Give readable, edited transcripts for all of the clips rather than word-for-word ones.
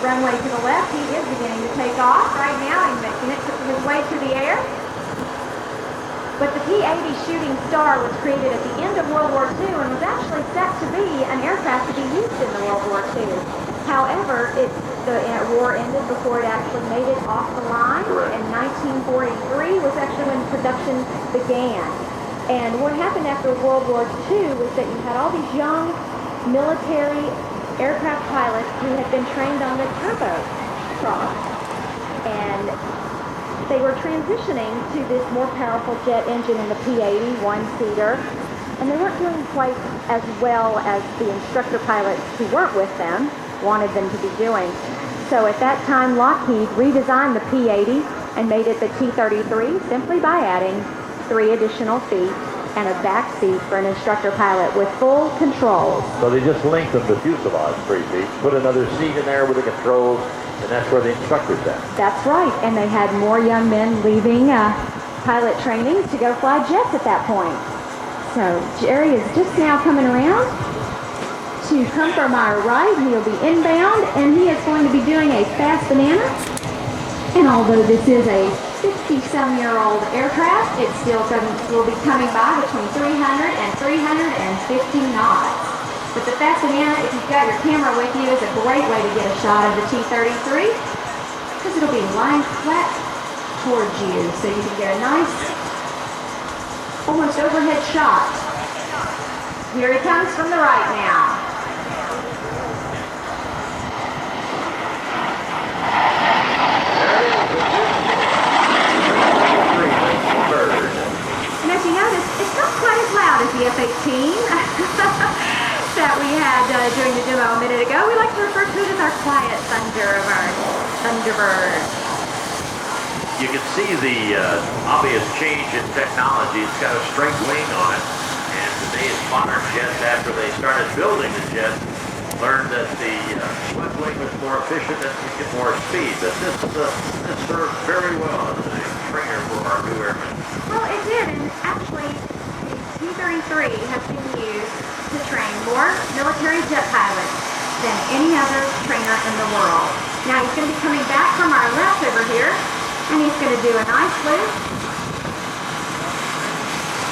runway to the left, he is beginning to take off right now. He's making it his way to the air. But the P-80 Shooting Star was created at the end of World War II and was actually set to be an aircraft to be used in the World War II. However, the war ended before it actually made it off the line. In 1943 was actually when production began. And what happened after World War II was that you had all these young military aircraft pilots who had been trained on the turboprop, and they were transitioning to this more powerful jet engine in the P-80 one-seater, and they weren't doing quite as well as the instructor pilots who weren't with them wanted them to be doing. So at that time, Lockheed redesigned the P-80 and made it the T-33 simply by adding 3 additional feet and a back seat for an instructor pilot with full controls. So they just lengthened the fuselage 3 feet, put another seat in there with the controls, and that's where the instructor's at. That's right, and they had more young men leaving pilot training to go fly jets at that point. So Jerry is just now coming around to come from our right. He'll be inbound, and he is going to be doing a fast banana. And although this is a 50-some-year-old aircraft, it still will be coming by between 300 and 350 knots. But the fast banana, if you've got your camera with you, is a great way to get a shot of the T-33 because it'll be lying flat towards you, so you can get a nice, almost overhead shot. Here he comes from the right now. And as you notice, it's not quite as loud as the F-18 that we had during the demo a minute ago. We like to refer to it as our quiet thunder of our Thunderbird. You can see the obvious change in technology. It's got a straight wing on it. And today's modern jets, after they started building the jet, learned that the swept wing was more efficient and could get more speed. But this served very well as a trainer for our new airmen. Well, it did, and actually, the T-33 has been used to train more military jet pilots than any other trainer in the world. Now he's going to be coming back from our left over here, and he's going to do a nice loop.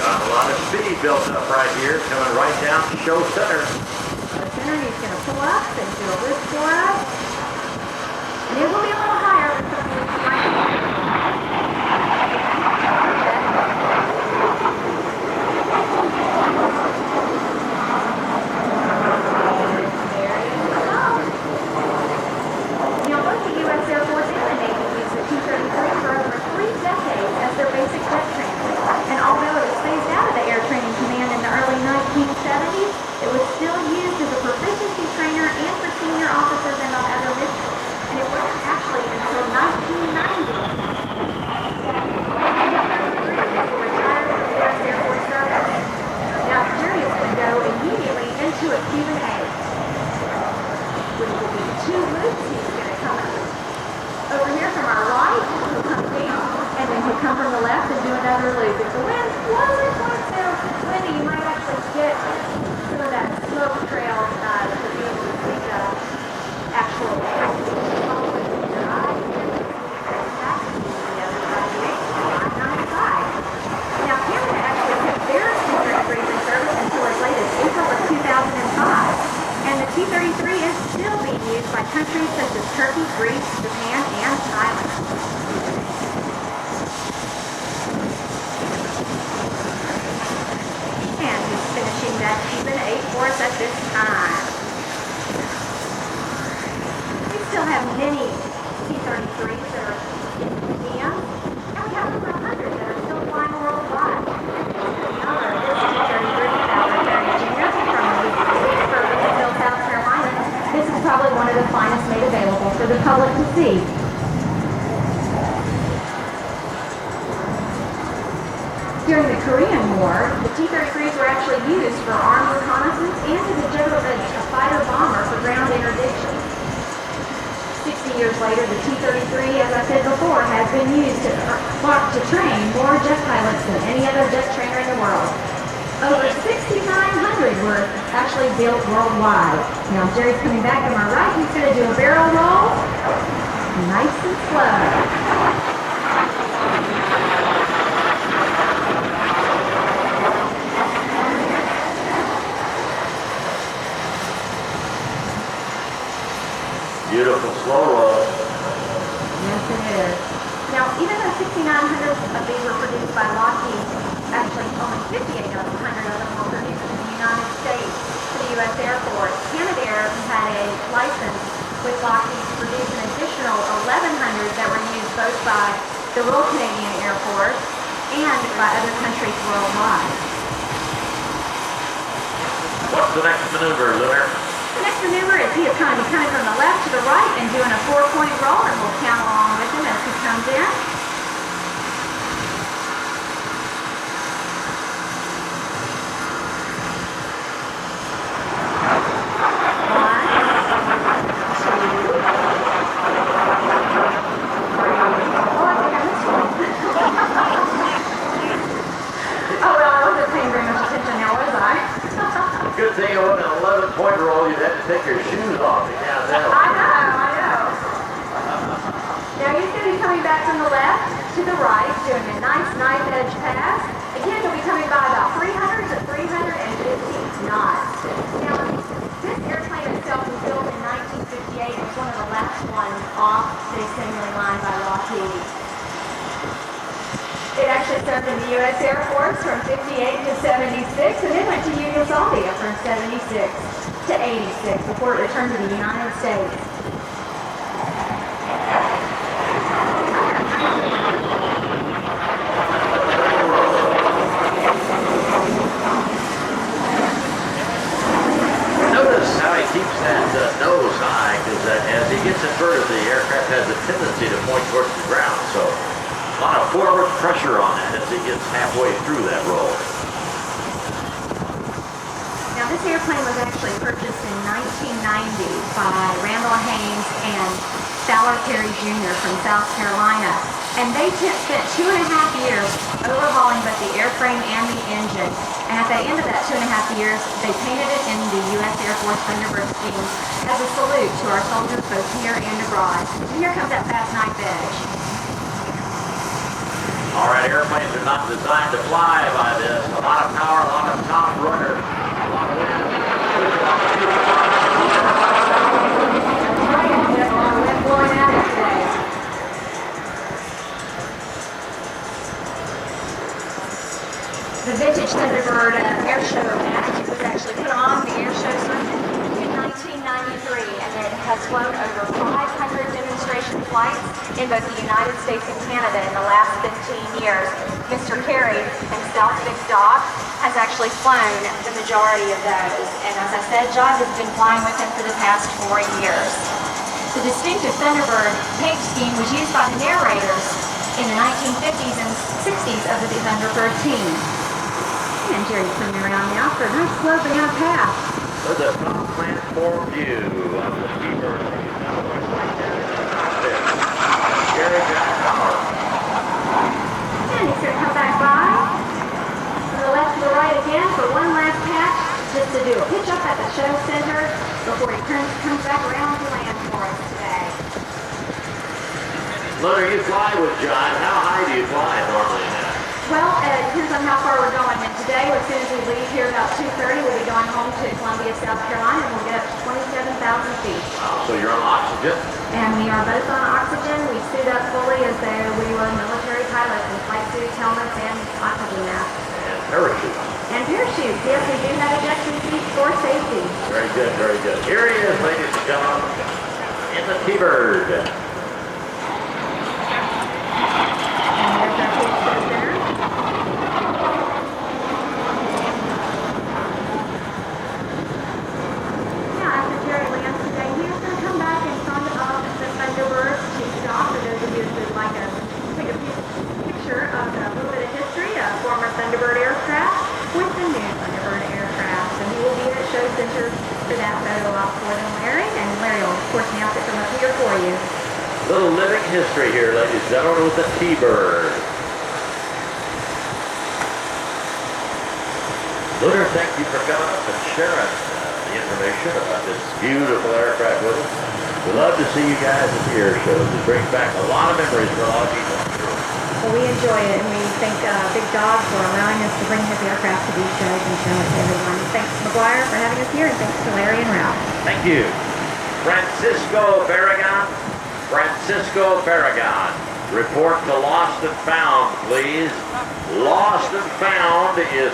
Got a lot of speed built up right here, coming right down to show center. The center, he's going to pull up and do a loop for us. And it will be a little higher with some of the right. It was still used as a proficiency trainer and for senior officers and on other missions. And it wasn't actually until 1990 that people retired from the U.S. Air Force service. Now, Jerry is going to go immediately into a Q&A, which will be 2 loops. He's going to come over here from our right, he'll come down, and then he'll come from the left and do another loop. If the wind wasn't quite so windy, you might actually get some of that smoke trail to be able to see the actual smoke with your eyes. Back to the other side of the 595. Now, Canada actually kept their T-33 in service until as late as April of 2005. And the T-33 is still being used by countries such as Turkey, Greece, Japan, and Thailand. And he's finishing that Cuban 8 for us at this time. We still have many T-33s that are in the museum, and we have over 100 that are still flying worldwide. The owner of this T-33, Fowler Carey Jr. from the South Carolina. This is probably one of the finest made available for the public to see. During the Korean War, the T-33s were actually used for armed reconnaissance and as a fighter bomber for ground interdiction. 60 years later, the T-33, as I said before, has been used to train more jet pilots than any other jet trainer in the world. Over 6,900 were actually built worldwide. Now Jerry's coming back to my right. He's going to do a barrel roll. nice and slow. Beautiful slow roll. Yes, it is. Now, even though 6,900 of these were produced by Lockheed, actually only 5,800 of them were produced in the United States for the U.S. Air Force. Canadair had a license with Lockheed to produce an additional 1,100 that were used both by the Royal Canadian Air Force and by other countries worldwide. What's the next maneuver, Lunar? The next maneuver is he is going to be coming from the left to the right and doing a 4-point roll, and we'll count along with him as he comes in. Good thing it wasn't an 11-point roll. You'd have to take your shoes off to count that one. I know. Now he's going to be coming back from the left to the right, doing a nice knife edge pass. Again, he'll be coming by about 300 to 350 knots. Now, this airplane itself was built in 1958. It was one of the last ones off the assembly line by Lockheed. It actually served in the U.S. Air Force from 58 to 76, and then went to Yugoslavia from 76 to 86 before it returned to the United States. Notice how he keeps that nose high, because as he gets inverted, the aircraft has a tendency to point towards the ground. So a lot of forward pressure on it as he gets halfway through that roll. Now this airplane was actually purchased in 1990 by Randall Haynes and Fowler Carey Jr. from South Carolina. And they spent 2.5 years overhauling both the airframe and the engine. And at the end of that 2.5 years, they painted it in the U.S. Air Force Thunderbird scheme as a salute to our soldiers both here and abroad. And here comes that fast knife edge. All right, airplanes are not designed to fly by this. A lot of power, a lot of top rudder, a lot of wind. That's right, there's a lot of wind blowing at it today. The Vintage Thunderbird Airshow match was actually put on the Airshow circuit in 1993, and it has flown over 500 demonstration flights in both the United States and Canada in the last 15 years. Mr. Kerby, himself, Big Dog, has actually flown the majority of those, and as I said, Jive has been flying with him for the past 4 years. The distinctive Thunderbird paint scheme was used by the narrators in the 1950s and 60s of the Thunderbird team. And Jerry's coming around now for a nice slow banana pass. With a top platform view of the T-Bird. Jerry got power. And he's going to come back by from the left to the right again for one last patch, just to do a pitch up at the show center before he comes back around to land for us today. Lunar, you fly with John. How high do you fly normally now? Well, it depends on how far we're going. And today, as soon as we leave here about 2:30, we'll be going home to Columbia, South Carolina, and we'll get up to 27,000 feet. Wow, so you're on oxygen? And we are both on oxygen. We suit up fully as though we were military pilots in flight suits, helmets, and oxygen masks. And parachutes. And parachutes. Yes, we do have ejection seats for safety. Very good, very good. Here he is, ladies and gentlemen, in the T-Bird. And there's our pitch to the center. Now, after Jerry lands today, he is going to come back in front of the Thunderbird to stop. For those of you who would like to take a picture of a little bit of history of former Thunderbird aircraft with the new Thunderbird aircraft. So he will be at Show Center for that photo op for them, Larry. And Larry will, of course, announce it from up here for you. Little living history here, ladies and gentlemen, with the T-Bird. Lunar, thank you for coming up and sharing the information about this beautiful aircraft with us. We love to see you guys at the air shows. It brings back a lot of memories for a lot of people. Well, we enjoy it, and we thank Big Dog for allowing us to bring his aircraft to these shows and show it to everyone. Thanks, McGuire, for having us here, and thanks to Larry and Ralph. Thank you. Francisco Barragan. Francisco Barragan. Report to Lost and Found, please. Lost and Found is